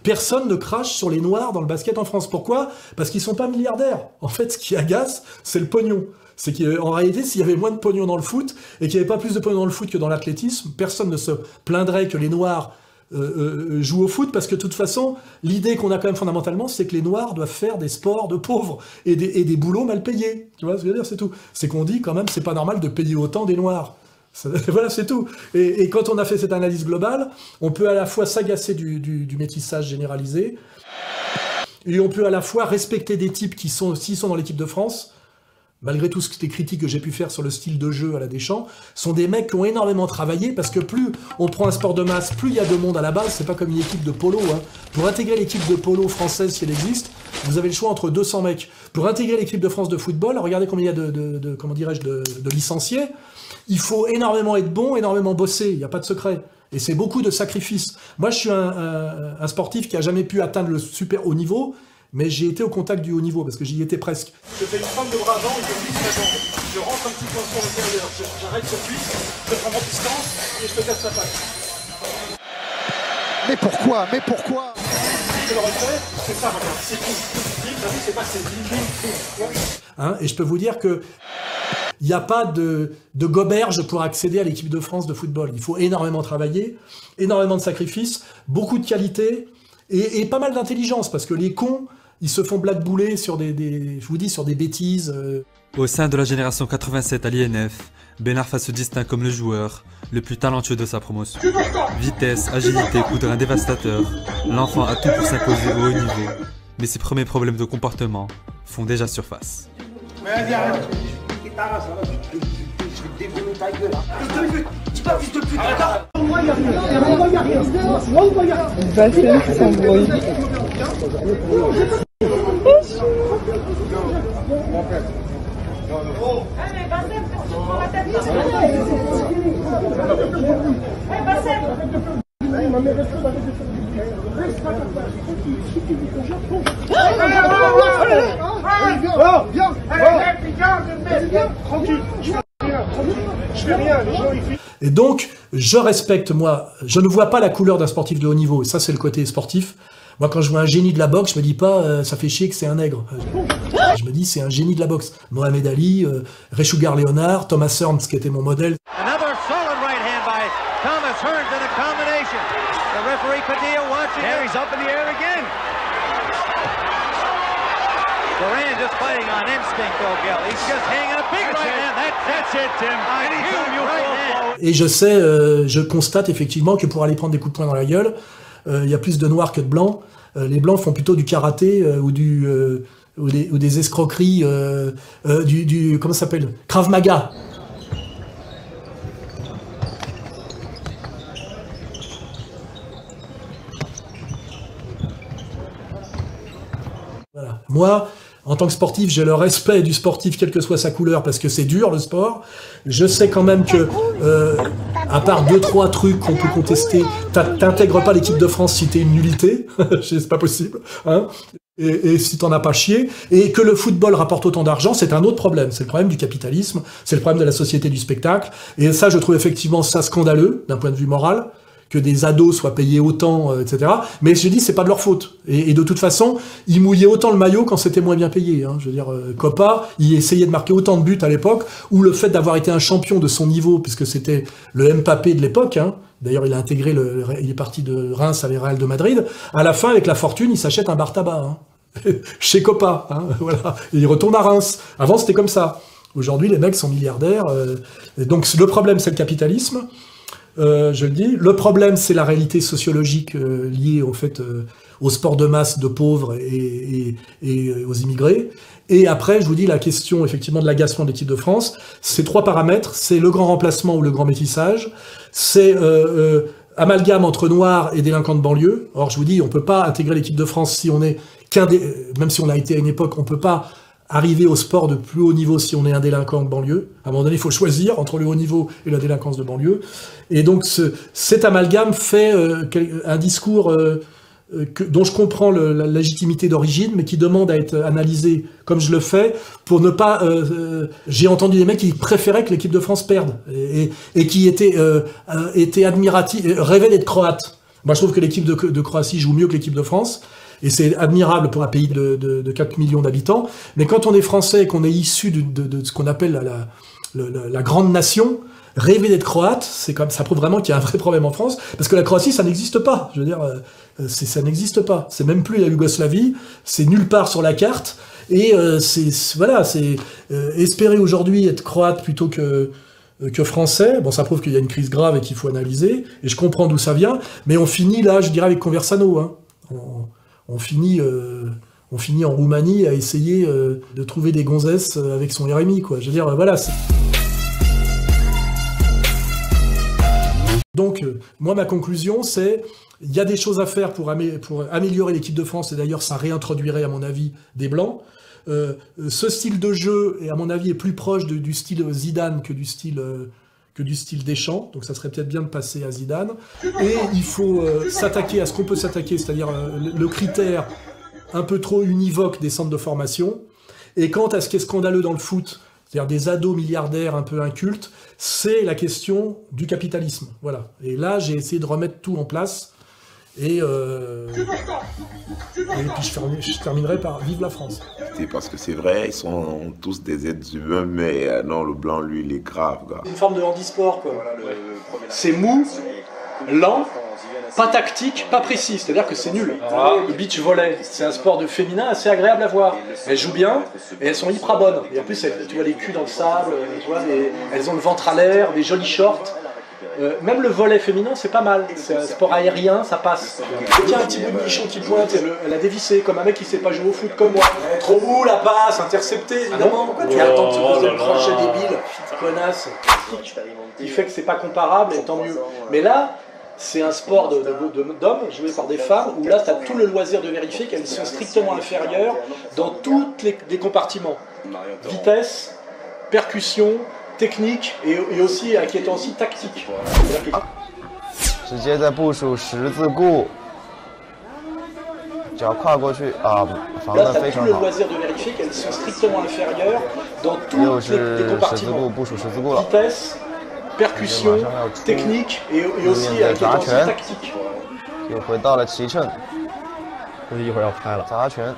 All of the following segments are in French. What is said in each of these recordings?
Personne ne crache sur les Noirs dans le basket en France. Pourquoi? Parce qu'ils sont pas milliardaires. En fait, ce qui agace, c'est le pognon. C'est qu'en réalité, s'il y avait moins de pognon dans le foot, et qu'il n'y avait pas plus de pognon dans le foot que dans l'athlétisme, personne ne se plaindrait que les Noirs jouent au foot, parce que de toute façon, l'idée qu'on a quand même fondamentalement, c'est que les Noirs doivent faire des sports de pauvres, et des boulots mal payés. Tu vois ce que je veux dire? C'est tout. C'est qu'on dit quand même, c'est pas normal de payer autant des Noirs. Voilà, c'est tout. Et quand on a fait cette analyse globale, on peut à la fois s'agacer du métissage généralisé, et on peut à la fois respecter des types qui sont, s'ils sont dans l'équipe de France, malgré tout les critiques que j'ai pu faire sur le style de jeu à la Deschamps, sont des mecs qui ont énormément travaillé, parce que plus on prend un sport de masse, plus il y a de monde à la base, c'est pas comme une équipe de polo. Hein. Pour intégrer l'équipe de polo française, si elle existe, vous avez le choix entre 200 mecs. Pour intégrer l'équipe de France de football, regardez combien il y a de licenciés, il faut énormément être bon, énormément bosser, il n'y a pas de secret. Et c'est beaucoup de sacrifices. Moi, je suis un sportif qui a jamais pu atteindre le super haut niveau, mais j'ai été au contact du haut niveau, parce que j'y étais presque. Je fais une fente de bras avant et je glisse ma jambe. Je rentre un petit peu sur l'intérieur, j'arrête sur cuisse, je prends mon distance et je te casse la patte. Mais pourquoi? Mais pourquoi? Je le refais, c'est ça, regarde, c'est tout. C'est pas c'est hein, et je peux vous dire que il n'y a pas de goberge pour accéder à l'équipe de France de football. Il faut énormément travailler, énormément de sacrifices, beaucoup de qualité et pas mal d'intelligence, parce que les cons, ils se font blackbouler sur je vous dis, sur des bêtises. Au sein de la génération 87 à l'INF, Ben Arfa se distingue comme le joueur le plus talentueux de sa promotion. Vitesse, agilité, coup de rein dévastateur, l'enfant a tout pour s'imposer au haut niveau. Mais ses premiers problèmes de comportement font déjà surface. Et donc, je respecte, moi, je ne vois pas la couleur d'un sportif de haut niveau, et ça c'est le côté sportif. Moi, quand je vois un génie de la boxe, je me dis pas ça fait chier que c'est un nègre. Je me dis c'est un génie de la boxe. Mohamed Ali, Ray Sugar Leonard, Thomas Hearns qui était mon modèle. Another solid right hand by Thomas Hearns in a combination. The referee Padilla watching. There he's up in the air again. Duran just fighting on instinct, though, Gil. He's just hanging a big right hand. That's it, Tim. Anytime you fall. Et je sais, je constate effectivement que pour aller prendre des coups de poing dans la gueule, il y a plus de noirs que de blancs. Les blancs font plutôt du karaté ou des escroqueries, comment ça s'appelle, Krav Maga. Voilà. Moi, en tant que sportif, j'ai le respect du sportif, quelle que soit sa couleur, parce que c'est dur le sport. Je sais quand même que, à part 2-3 trucs qu'on peut contester, t'intègres pas l'équipe de France si t'es une nullité, c'est pas possible, hein. Et si t'en as pas chié, et que le football rapporte autant d'argent, c'est un autre problème. C'est le problème du capitalisme, c'est le problème de la société du spectacle. Et ça, je trouve effectivement ça scandaleux, d'un point de vue moral, que des ados soient payés autant, etc. Mais je dis, c'est pas de leur faute. Et de toute façon, ils mouillaient autant le maillot quand c'était moins bien payé. Hein. Je veux dire, Copa, il essayait de marquer autant de buts à l'époque, ou le fait d'avoir été un champion de son niveau, puisque c'était le Mbappé de l'époque, hein. D'ailleurs, il a intégré il est parti de Reims à Real de Madrid. À la fin, avec la fortune, il s'achète un bar tabac, hein. Chez Copa, hein, voilà. Et il retourne à Reims. Avant, c'était comme ça. Aujourd'hui, les mecs sont milliardaires. Donc, le problème, c'est le capitalisme. Je le dis. Le problème, c'est la réalité sociologique liée au fait au sport de masse de pauvres et aux immigrés. Et après, je vous dis, la question effectivement de l'agacement de l'équipe de France, c'est 3 paramètres. C'est le grand remplacement ou le grand métissage. C'est amalgame entre noirs et délinquants de banlieue. Or, je vous dis, on peut pas intégrer l'équipe de France si on est même si on a été à une époque, on peut pas arriver au sport de plus haut niveau si on est un délinquant de banlieue. À un moment donné, il faut choisir entre le haut niveau et la délinquance de banlieue. Et donc, cet amalgame fait un discours dont je comprends la légitimité d'origine, mais qui demande à être analysé comme je le fais, pour ne pas... j'ai entendu des mecs qui préféraient que l'équipe de France perde, et qui étaient admiratifs, rêvaient d'être croates. Moi, je trouve que l'équipe de Croatie joue mieux que l'équipe de France. Et c'est admirable pour un pays de 4 millions d'habitants. Mais quand on est français et qu'on est issu de ce qu'on appelle la grande nation, rêver d'être croate, ça prouve vraiment qu'il y a un vrai problème en France. Parce que la Croatie, ça n'existe pas. Je veux dire, ça n'existe pas. C'est même plus la Yougoslavie. C'est nulle part sur la carte. Et espérer aujourd'hui être croate plutôt que français, bon, ça prouve qu'il y a une crise grave et qu'il faut analyser. Et je comprends d'où ça vient. Mais on finit là, je dirais, avec Conversano, hein. On finit en Roumanie à essayer de trouver des gonzesses avec son RMI, quoi. Je veux dire, voilà. Donc, moi, ma conclusion, c'est il y a des choses à faire pour améliorer l'équipe de France, et d'ailleurs, ça réintroduirait, à mon avis, des Blancs. Ce style de jeu, à mon avis, est plus proche du style Zidane que du style Deschamps, donc ça serait peut-être bien de passer à Zidane. Et il faut s'attaquer à ce qu'on peut s'attaquer, c'est-à-dire le critère un peu trop univoque des centres de formation. Et quant à ce qui est scandaleux dans le foot, c'est-à-dire des ados milliardaires un peu incultes, c'est la question du capitalisme. Voilà. Et là, j'ai essayé de remettre tout en place. Et puis je terminerai par vive la France. Parce que c'est vrai, ils sont tous des êtres humains, mais non, le blanc, lui, il est grave, gars. C'est une forme de handisport, quoi. C'est mou, lent, pas tactique, pas précis, c'est-à-dire que c'est nul. Le beach volley, c'est un sport de féminin assez agréable à voir. Elles jouent bien et elles sont hyper bonnes. Et en plus, tu vois les culs dans le sable, tu vois, elles ont le ventre à l'air, des jolis shorts. Même le volley féminin, c'est pas mal. C'est un sport aérien, ça passe. Tiens, un petit bout de nichon qui pointe, elle a dévissé, comme un mec qui sait pas jouer au foot comme moi. Trop mou, la passe, interceptée, évidemment. Pourquoi tu attends de se poser le crochet débile, connasse. Il fait que c'est pas comparable, et tant mieux. Mais là, c'est un sport d'hommes joué par des femmes, où là, tu as tout le loisir de vérifier qu'elles sont strictement inférieures dans tous les compartiments. Vitesse, percussion, technique et aussi inquiétant aussi tactique. 直接在部署十字固，脚跨过去啊，防得非常好。 又是十字固，部署十字固了。percussion, technique et aussi砸拳，又回到了齐乘，估计一会儿要拍了。砸拳，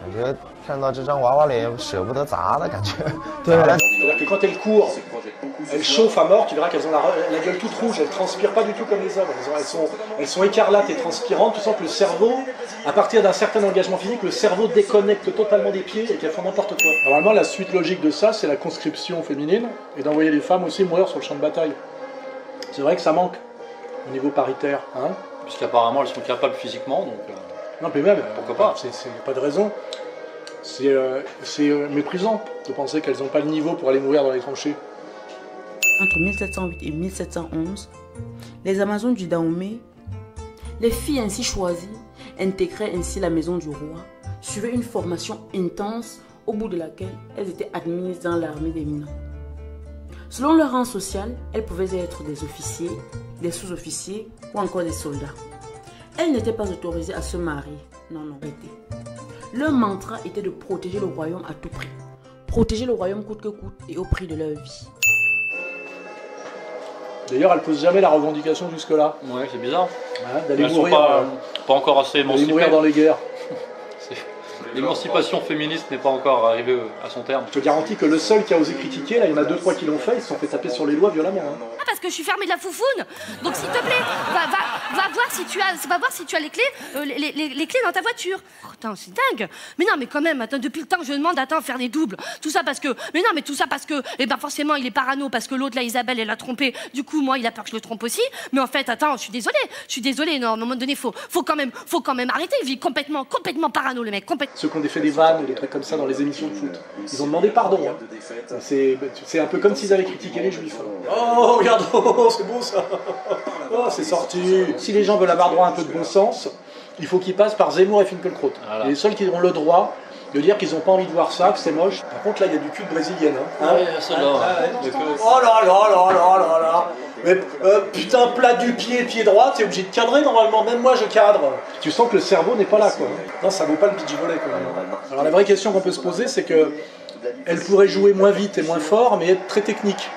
感觉看到这张娃娃脸舍不得砸的感觉。对。C'est-à-dire que quand elles courent, elles chauffent à mort, tu verras qu'elles ont la gueule toute rouge, elles transpirent pas du tout comme les hommes, elles sont écarlates et transpirantes, tu sens que le cerveau, à partir d'un certain engagement physique, le cerveau déconnecte totalement des pieds et qu'elles font n'importe quoi. Normalement, la suite logique de ça, c'est la conscription féminine et d'envoyer les femmes aussi mourir sur le champ de bataille. C'est vrai que ça manque au niveau paritaire, hein. Puisqu'apparemment elles sont capables physiquement, donc... Non, mais même, pourquoi pas. C'est pas de raison. C'est méprisant de penser qu'elles n'ont pas le niveau pour aller mourir dans les tranchées. Entre 1708 et 1711, les Amazones du Dahomey, les filles ainsi choisies, intégraient ainsi la maison du roi, suivaient une formation intense au bout de laquelle elles étaient admises dans l'armée des Minans. Selon leur rang social, elles pouvaient être des officiers, des sous-officiers ou encore des soldats. Elles n'étaient pas autorisées à se marier. Non, non, leur mantra était de protéger le royaume à tout prix. Protéger le royaume coûte que coûte et au prix de leur vie. D'ailleurs, elles ne posent jamais la revendication jusque-là. Ouais, c'est bizarre. Hein, d'aller mourir. Pas encore assez émancipées. D'aller mourir dans les guerres. L'émancipation féministe n'est pas encore arrivée à son terme. Je te garantis que le seul qui a osé critiquer, là, il y en a 2-3 qui l'ont fait, ils se sont fait taper sur les doigts violemment. Hein. Ah, parce que je suis fermée de la foufoune. Donc s'il te plaît, va voir si tu as les clés, les clés dans ta voiture. Oh, attends, c'est dingue. Mais non, mais quand même, attends, depuis le temps que je demande, faire des doubles. Tout ça parce que, eh ben forcément, il est parano parce que l'autre là, Isabelle, elle l'a trompé. Du coup, moi, il a peur que je le trompe aussi. Mais en fait, attends, je suis désolée. Non, à un moment donné, faut quand même arrêter. Il vit complètement parano, le mec, complètement. Ceux qui ont fait des vannes ou des trucs comme ça dans les émissions de foot, ils ont demandé pardon. Hein. C'est un peu comme s'ils avaient critiqué les juifs. Oh, regarde, oh, c'est beau ça. Oh, c'est sorti. Si les gens veulent avoir droit à un peu de bon sens, il faut qu'ils passent par Zemmour et Finkielkraut. Voilà. Les seuls qui ont le droit de dire qu'ils n'ont pas envie de voir ça, que c'est moche. Par contre, là, il y a du cul de brésilienne. Hein. Ouais, oh là. Mais putain, plat du pied droit, t'es obligé de cadrer normalement, même moi je cadre. Tu sens que le cerveau n'est pas là, quoi. Non, ça vaut pas le beach volley, quoi. Alors la vraie question qu'on peut se poser, c'est que elle pourrait jouer moins vite et moins fort, mais être très technique.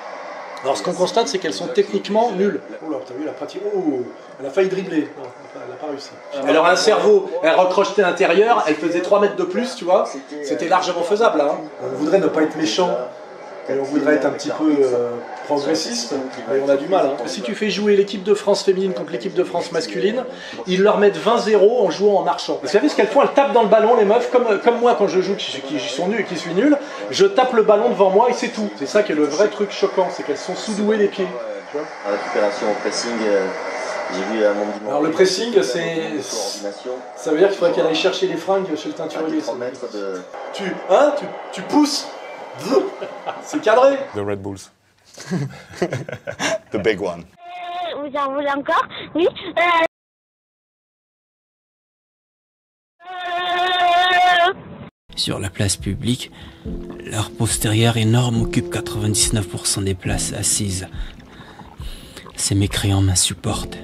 Alors ce qu'on constate, c'est qu'elles sont techniquement nulles. Oh là, t'as vu la pratique. Oh, elle a failli dribbler. Non, elle n'a pas réussi. Elle aurait un cerveau, elle recrochetait l'intérieur, elle faisait 3 mètres de plus, tu vois. C'était largement faisable là. On voudrait ne pas être méchant. Et on voudrait être un petit peu progressiste, et on a du mal. Hein. Si tu fais jouer l'équipe de France féminine contre l'équipe de France masculine, ils leur mettent 20-0 en jouant en marchant. Vous savez ce qu'elles font? Elles tapent dans le ballon, les meufs, comme moi quand je joue, qui suis nul, je tape le ballon devant moi et c'est tout. C'est ça qui est le vrai truc choquant, c'est qu'elles sont sous-douées les pieds. Tu vois, en récupération, au pressing, j'ai vu à mon dimanche. Alors le pressing, ça veut dire qu'il faudrait qu'elle aille chercher les fringues chez le teinturier. Tu pousses. C'est cadré. The Red Bulls. The big one. Vous en voulez encore? Oui. Sur la place publique, leur postérieur énorme occupe 99% des places assises. Ces mécréants m'insupportent.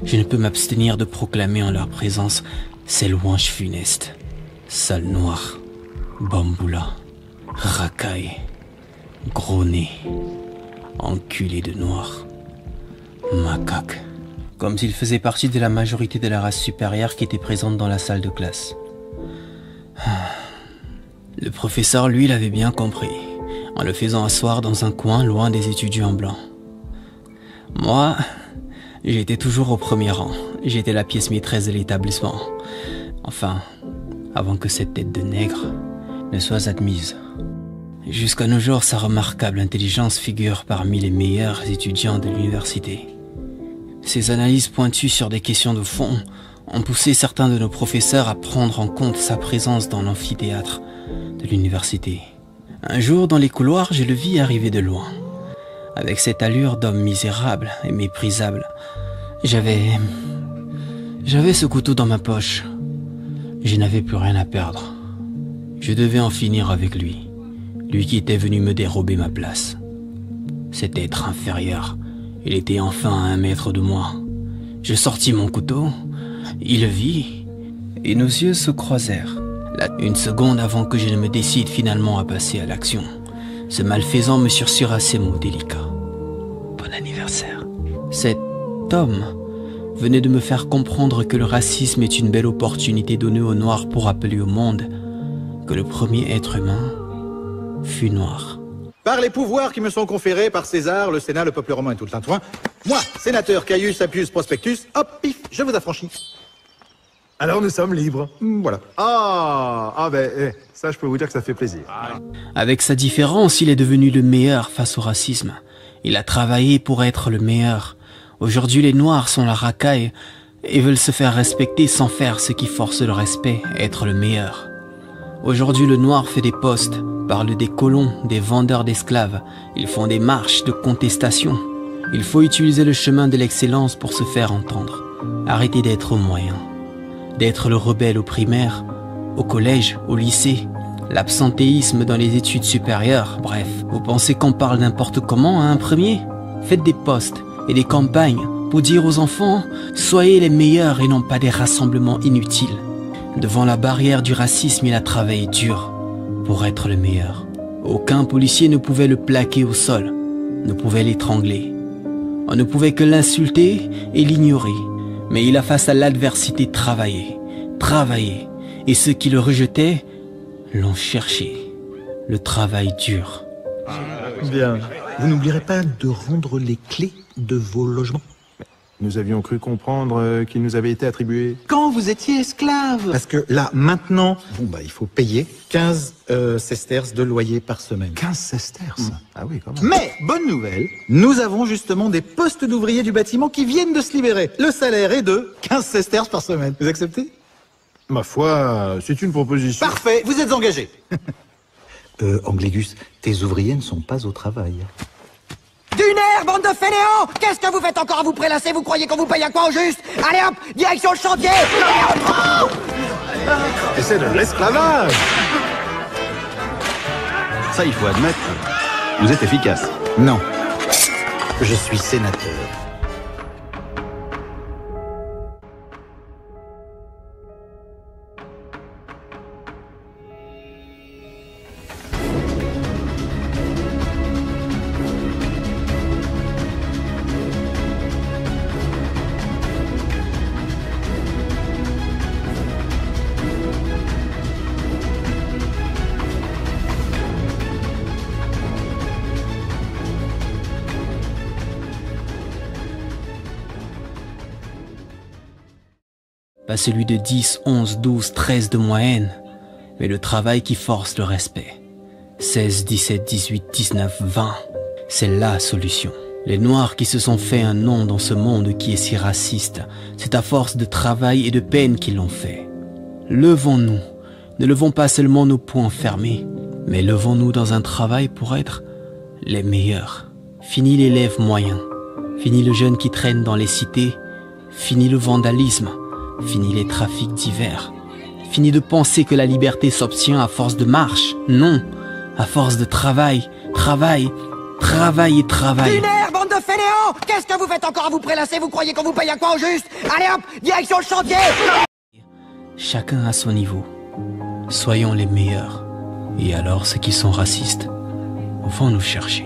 Je ne peux m'abstenir de proclamer en leur présence ces louanges funestes. Sale noir, bamboula, racaille, gros nez, enculé de noir, macaque. Comme s'ils faisaient partie de la majorité de la race supérieure qui était présente dans la salle de classe. Le professeur, lui, l'avait bien compris, en le faisant asseoir dans un coin loin des étudiants blancs. Moi, j'étais toujours au premier rang. J'étais la pièce maîtresse de l'établissement. Enfin, avant que cette tête de nègre ne soit admise. Jusqu'à nos jours, sa remarquable intelligence figure parmi les meilleurs étudiants de l'université. Ses analyses pointues sur des questions de fond ont poussé certains de nos professeurs à prendre en compte sa présence dans l'amphithéâtre de l'université. Un jour, dans les couloirs, je le vis arriver de loin. Avec cette allure d'homme misérable et méprisable, j'avais ce couteau dans ma poche. Je n'avais plus rien à perdre. Je devais en finir avec lui. Lui qui était venu me dérober ma place. Cet être inférieur, il était enfin à 1 mètre de moi. Je sortis mon couteau, il le vit, et nos yeux se croisèrent. Une seconde avant que je ne me décide finalement à passer à l'action, ce malfaisant me sursura ces mots délicats. Bon anniversaire. Cet homme venait de me faire comprendre que le racisme est une belle opportunité donnée aux Noirs pour rappeler au monde que le premier être humain fut noir. Par les pouvoirs qui me sont conférés par César, le Sénat, le peuple romain et tout le tintouin, moi, sénateur Caius Appius Prospectus, hop, pif, je vous affranchis. Alors nous sommes libres. Voilà. Ça je peux vous dire que ça fait plaisir. Avec sa différence, il est devenu le meilleur face au racisme. Il a travaillé pour être le meilleur. Aujourd'hui, les Noirs sont la racaille et veulent se faire respecter sans faire ce qui force le respect, être le meilleur. Aujourd'hui, le Noir fait des postes, parle des colons, des vendeurs d'esclaves. Ils font des marches de contestation. Il faut utiliser le chemin de l'excellence pour se faire entendre. Arrêtez d'être au moyen. D'être le rebelle au primaire, au collège, au lycée, l'absentéisme dans les études supérieures, bref. Vous pensez qu'on parle n'importe comment à un premier? Faites des postes et des campagnes pour dire aux enfants « Soyez les meilleurs et non pas des rassemblements inutiles ». Devant la barrière du racisme, il a travaillé dur pour être le meilleur. Aucun policier ne pouvait le plaquer au sol, ne pouvait l'étrangler. On ne pouvait que l'insulter et l'ignorer. Mais il a face à l'adversité travaillé, et ceux qui le rejetaient l'ont cherché. Le travail dur. Bien. Vous n'oublierez pas de rendre les clés de vos logements. Nous avions cru comprendre qu'ils nous avaient été attribués. Quand vous étiez esclave. Parce que là, maintenant, il faut payer 15 sesterces de loyer par semaine. 15 sesterces Ah oui, quand même. Mais, bonne nouvelle, nous avons justement des postes d'ouvriers du bâtiment qui viennent de se libérer. Le salaire est de 15 sesterces par semaine. Vous acceptez? Ma foi, c'est une proposition. Parfait, vous êtes engagé. Anglégus, tes ouvriers ne sont pas au travail. Du nerf, bande de fainéants! Qu'est-ce que vous faites encore à vous prélasser? Vous croyez qu'on vous paye à quoi au juste? Allez hop, direction le chantier! Et on prend! Et c'est de l'esclavage! Ça, il faut admettre, vous êtes efficace. Non, je suis sénateur. Pas celui de 10, 11, 12, 13 de moyenne, mais le travail qui force le respect. 16, 17, 18, 19, 20, c'est la solution. Les Noirs qui se sont fait un nom dans ce monde qui est si raciste, c'est à force de travail et de peine qu'ils l'ont fait. Levons-nous, ne levons pas seulement nos poings fermés, mais levons-nous dans un travail pour être les meilleurs. Fini l'élève moyen, fini le jeune qui traîne dans les cités, fini le vandalisme, fini les trafics divers, fini de penser que la liberté s'obtient à force de marche, non, à force de travail, travail, travail et travail. Lunaire, bande de fainéants! Qu'est-ce que vous faites encore à vous prélasser? Vous croyez qu'on vous paye à quoi au juste? Allez hop, direction le chantier! Chacun à son niveau. Soyons les meilleurs. Et alors ceux qui sont racistes vont nous chercher.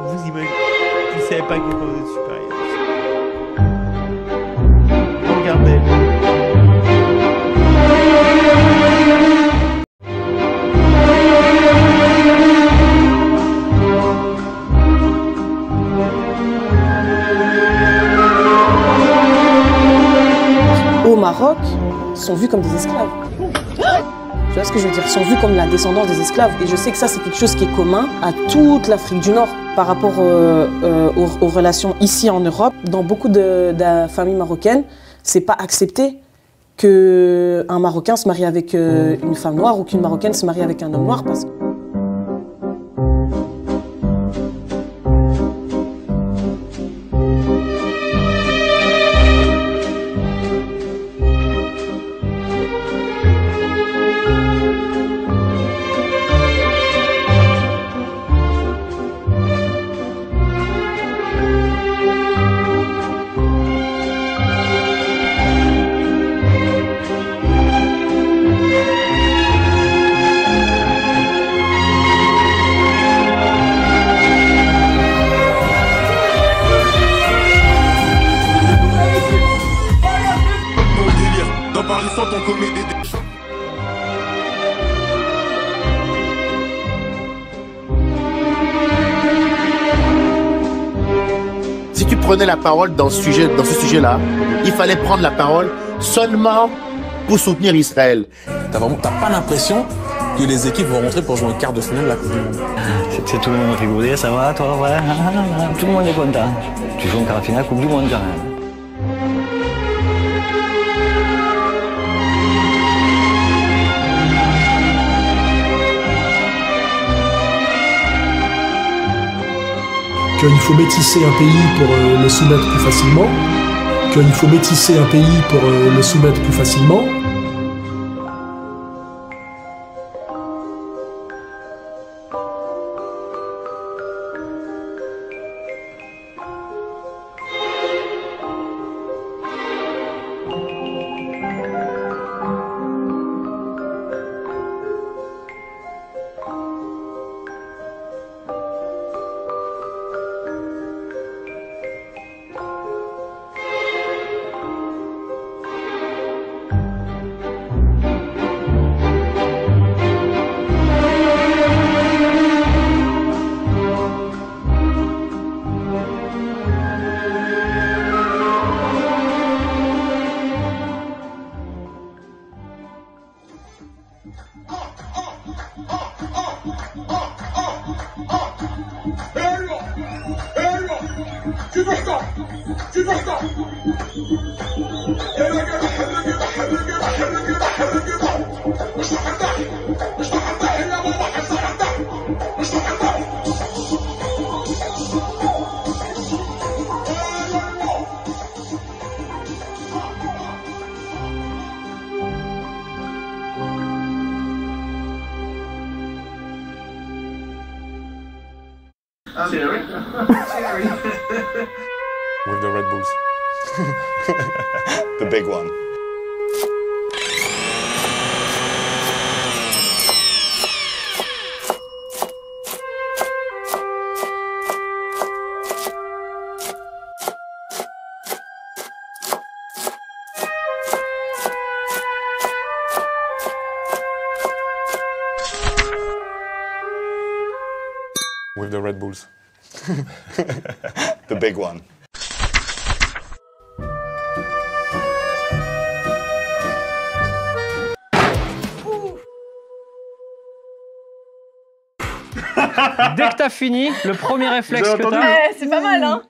Vous imaginez, vous savez pas que vous êtes supérieur. Regardez. Au Maroc, sont vus comme des esclaves. Tu vois ce que je veux dire? Sont vus comme la descendance des esclaves. Et je sais que ça, c'est quelque chose qui est commun à toute l'Afrique du Nord par rapport aux relations ici en Europe. Dans beaucoup de familles marocaines, c'est pas accepté qu'un Marocain se marie avec une femme noire ou qu'une Marocaine se marie avec un homme noir parce que... Si tu prenais la parole dans ce sujet-là, il fallait prendre la parole seulement pour soutenir Israël. T'as pas l'impression que les équipes vont rentrer pour jouer un quart de finale de la Coupe du Monde? C'est tout le monde rigolé, ça va, toi, ouais. Tout le monde est content. Tu joues en quart de finale Coupe du Monde quand même. Qu'il faut métisser un pays pour le soumettre plus facilement, qu'il faut métisser un pays pour le soumettre plus facilement. With the Red Bulls. The big one. Red Bulls. The big one. Dès que t'as fini, le premier réflexe que t'as... C'est pas mal, hein.